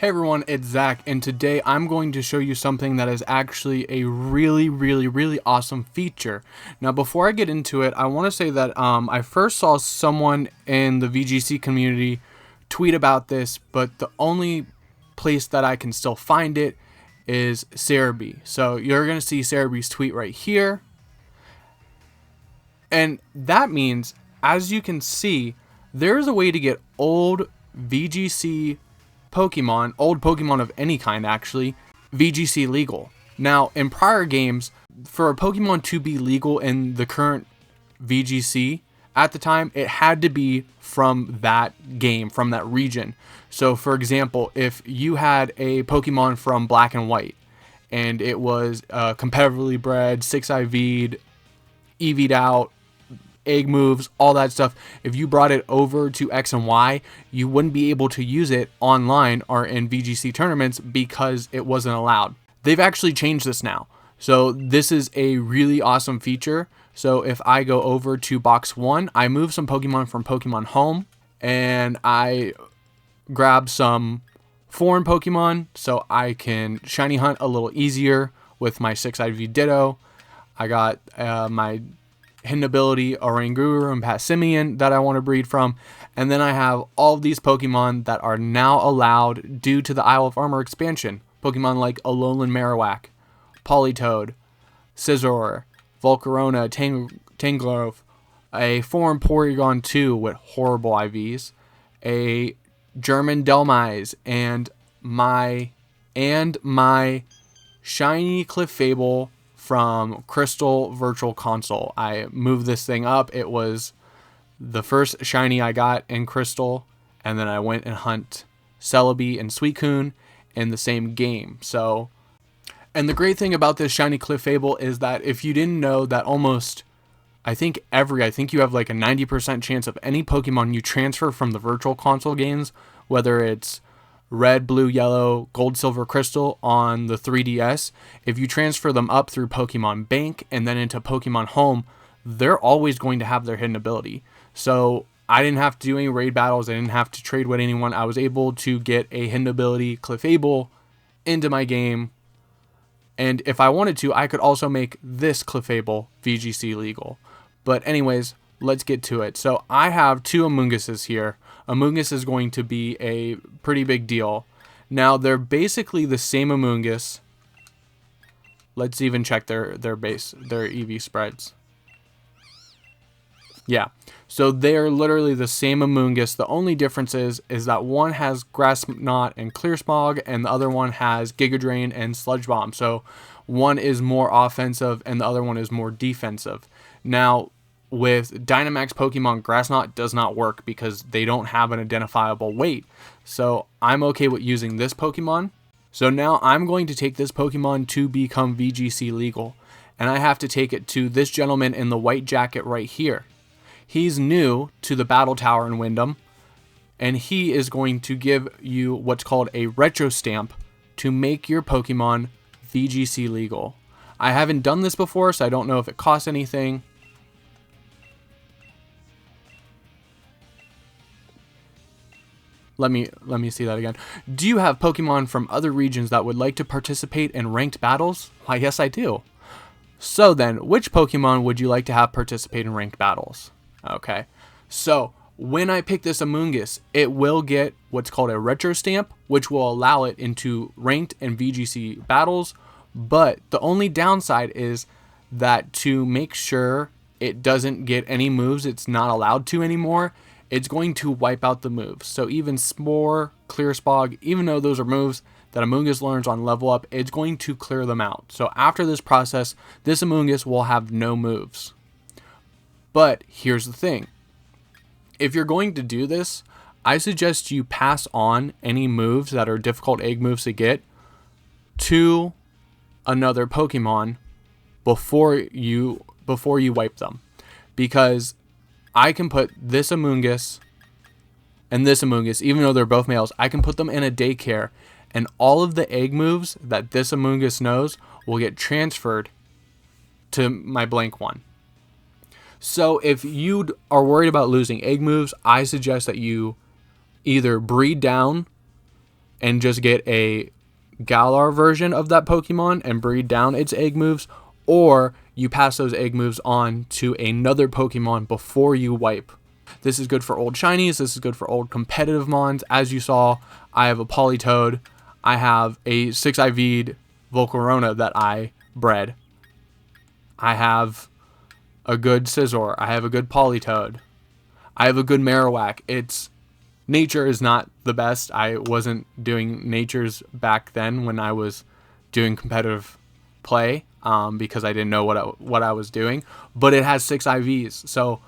Hey everyone, it's Zach, and today I'm going to show you something that is actually a really awesome feature. Now, before I get into it, I want to say that I first saw someone in the VGC community tweet about this, but the only place that I can still find it is Cerebi. So you're going to see Cerebi's tweet right here, and that means, as you can see, there's a way to get old VGC Pokemon, old Pokemon of any kind actually, VGC legal. Now, in prior games, for a Pokemon to be legal in the current VGC at the time, it had to be from that game, from that region. So, for example, if you had a Pokemon from Black and White, and it was competitively bred, 6IV'd, EV'd out, egg moves, all that stuff, if you brought it over to X and Y, you wouldn't be able to use it online or in VGC tournaments because it wasn't allowed. They've actually changed this now. So this is a really awesome feature. So if I go over to box 1, I move some Pokemon from Pokemon Home and I grab some foreign Pokemon so I can shiny hunt a little easier with my 6IV Ditto. I got my hidden ability Oranguru and Passimian that I want to breed from, and then I have all of these Pokemon that are now allowed due to the Isle of Armor expansion. Pokemon like Alolan Marowak, Politoed, Scizor, Volcarona, Tangrowth, a foreign Porygon 2 with horrible IVs, a German Delmise, and my shiny Clefable from Crystal Virtual Console. I moved this thing up. It was the first shiny I got in Crystal, and then I went and hunt Celebi and Suicune in the same game. So, and the great thing about this shiny Clefable is that if you didn't know that I think you have like a 90% chance of any Pokemon you transfer from the Virtual Console games, whether it's Red, Blue, Yellow, Gold, Silver, Crystal on the 3DS, if you transfer them up through Pokemon Bank and then into Pokemon Home, they're always going to have their hidden ability. So I didn't have to do any raid battles. I didn't have to trade with anyone. I was able to get a hidden ability Clefable into my game. And if I wanted to, I could also make this Clefable VGC legal. But anyways, let's get to it. So I have two Amoonguses here. Amoongus is going to be a pretty big deal. Now, they're basically the same Amoongus. Let's even check their EV spreads. Yeah, so they're literally the same Amoongus. The only difference is that one has Grass Knot and Clear Smog, and the other one has Giga Drain and Sludge Bomb. So one is more offensive, and the other one is more defensive. Now, with Dynamax Pokemon, Grass Knot does not work because they don't have an identifiable weight. So I'm okay with using this Pokemon. So now I'm going to take this Pokemon to become VGC legal. And I have to take it to this gentleman in the white jacket right here. He's new to the Battle Tower in Wyndham. And he is going to give you what's called a retro stamp to make your Pokemon VGC legal. I haven't done this before, so I don't know if it costs anything. Let me see that again. Do you have Pokemon from other regions that would like to participate in ranked battles? Why, yes, I do. So then, which Pokemon would you like to have participate in ranked battles? Okay, so when I pick this Amoongus, it will get what's called a retro stamp, which will allow it into ranked and VGC battles. But the only downside is that to make sure it doesn't get any moves it's not allowed to anymore, it's going to wipe out the moves. So even Spore, Clear Spog, even though those are moves that Amoongus learns on level up, it's going to clear them out. So after this process, this Amoongus will have no moves. But here's the thing. If you're going to do this, I suggest you pass on any moves that are difficult egg moves to get to another Pokemon before you wipe them. Because I can put this Amoongus and this Amoongus, even though they're both males, I can put them in a daycare, and all of the egg moves that this Amoongus knows will get transferred to my blank one. So if you are worried about losing egg moves, I suggest that you either breed down and just get a Galar version of that Pokemon and breed down its egg moves, or you pass those egg moves on to another Pokemon before you wipe. This is good for old shinies. This is good for old competitive mons. As you saw, I have a Politoed. I have a 6IV'd Volcarona that I bred. I have a good Scizor. I have a good Politoed. I have a good Marowak. Nature is not the best. I wasn't doing natures back then when I was doing competitive play because I didn't know what I was doing. But it has 6 IVs. So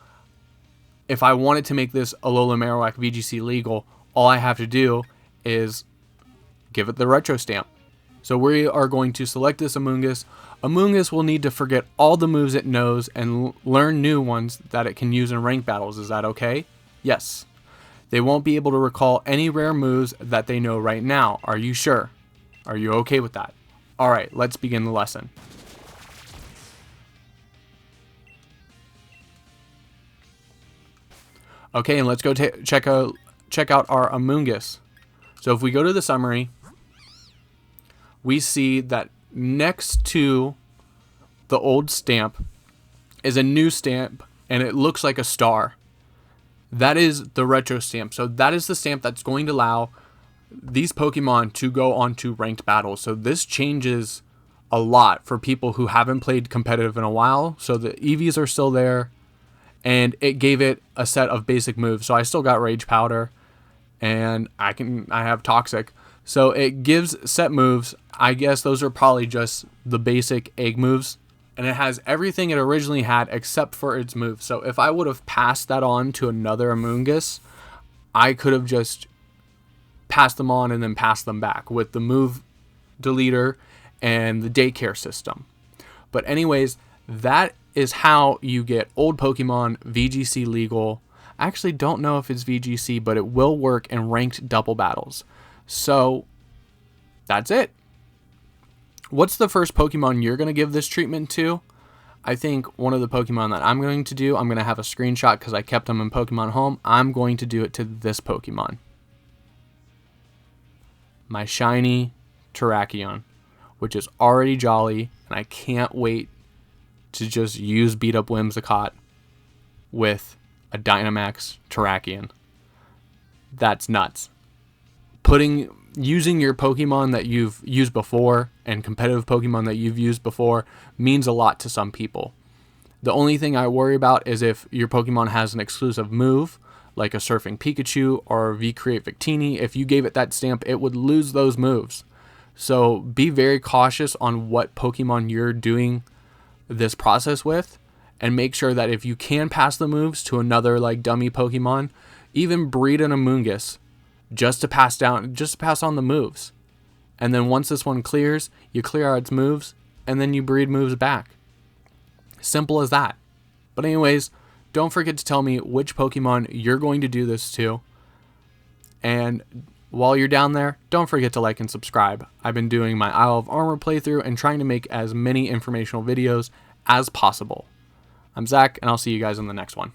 if I wanted to make this Alola Marowak VGC legal, all I have to do is give it the retro stamp. So we are going to select this Amoonguss. Amoonguss will need to forget all the moves it knows and learn new ones that it can use in ranked battles. Is that okay? Yes. They won't be able to recall any rare moves that they know right now. Are you sure? Are you okay with that? Alright, let's begin the lesson. Okay, and let's go check out our Amoonguss. So if we go to the summary, we see that next to the old stamp is a new stamp, and it looks like a star. That is the retro stamp. So that is the stamp that's going to allow these Pokemon to go on to ranked battles. So this changes a lot for people who haven't played competitive in a while. So the EVs are still there, and it gave it a set of basic moves. So I still got Rage Powder, and I have Toxic. So it gives set moves. I guess those are probably just the basic egg moves. And it has everything it originally had except for its moves. So if I would have passed that on to another Amoonguss, I could have just passed them on and then passed them back with the move deleter and the daycare system. But anyways, that is how you get old Pokemon VGC legal. I actually don't know if it's VGC, but it will work in ranked double battles. So that's it. What's the first Pokemon you're going to give this treatment to? I think one of the Pokemon that I'm going to do, I'm going to have a screenshot because I kept them in Pokemon Home. I'm going to do it to this Pokemon. My shiny Terrakion, which is already jolly, and I can't wait to just use beat up Whimsicott with a Dynamax Terrakion. That's nuts. Using your Pokemon that you've used before and competitive Pokemon that you've used before means a lot to some people. The only thing I worry about is if your Pokemon has an exclusive move, like a Surfing Pikachu or V-Create Victini. If you gave it that stamp, it would lose those moves. So be very cautious on what Pokemon you're doing this process with, and make sure that if you can pass the moves to another like dummy Pokemon, even breed an Amoonguss just to pass on the moves. And then once this one clears, you clear out its moves, and then you breed moves back. Simple as that. But anyways, don't forget to tell me which Pokemon you're going to do this to. And while you're down there, don't forget to like and subscribe. I've been doing my Isle of Armor playthrough and trying to make as many informational videos as possible. I'm Zach, and I'll see you guys in the next one.